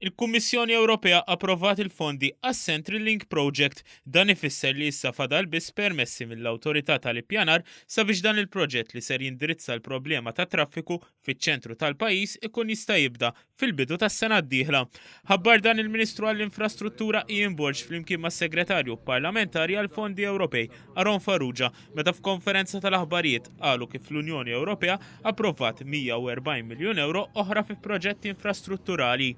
Il-Kummissjoni Ewropea approvat il-fondi għas-Central Link Project. Dan ifisser li issa fadal biss permessi mill-Awtorità tal-Ippjanar sabiex dan il-proġett li ser jindirizza l-problema ta' traffiku fiċ-ċentru tal-pajjiż ikun jista' jibda fil-bidu tas-sena d-dieħla. Ħabbar dan il-Ministru għall-Infrastruttura Ian Borg flimkien mas-Segretarju Parlamentari għall-Fondi Ewropej Aron Farrugia meta f'konferenza tal-aħbarijiet qalu kif l-Unjoni Ewropea approvat 140 miljun euro oħra fi proġetti infrastrutturali.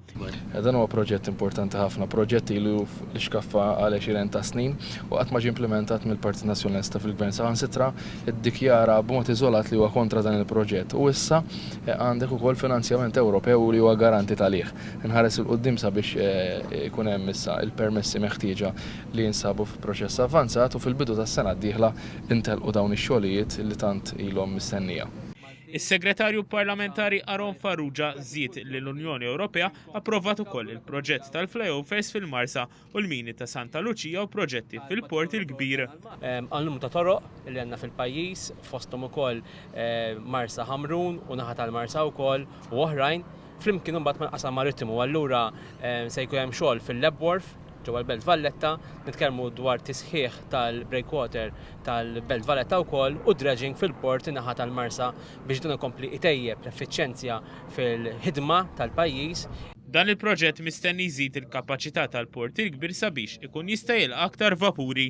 Dan huwa proġett importanti ħafna, proġett ilu l-xkaffa għal 20 ta' snin u qatt ma ġie implementat mill-Partit Nazzjonalista fil-Gvern saħansitra iddikjara b'mod iżolat li huwa kontra dan il-proġett. U issa għandek ukoll finanzjament Ewropew li huwa garanti talih. Inħares il-qudiem sabiex ikun hemm issa il-permessi meħtieġa li jinsabu f'proċess avvanzat u fil-bidu tas-sena d-dieħla intelqu dawn ix-xogħlijiet li tant ilhom mistennija. Is-Segretarju Parlamentari Aron Farrugia żied li l-Unjoni Ewropea approvat ukoll il-proġett tal-flyovers fil-Marsa u l-mini ta' Santa Lucia u proġetti fil-Port il-Kbir. Għal-numru ta' toroq li għandna fil-pajjiż fosthom ukoll Marsa Ħamrun u naħa tal-Marsa wkoll u oħrajn flimkien imbagħad mal-qasam marittimu allura se jkun hemm xogħol fil-Lebworth ġewwa l-Belt Valletta, nitkellmu dwar tisħiħ tal-breakwater tal-Belt Valletta wkoll u dredging fil-port naħa tal-Marsa biex din ikompli itejjeb l-effiċenzja fil-ħidma tal-pajjiż. Dan il-proġett mistenni jżid il-kapaċità tal-Port il-Kbir sabiex ikun jista' jilqa' aktar vapuri.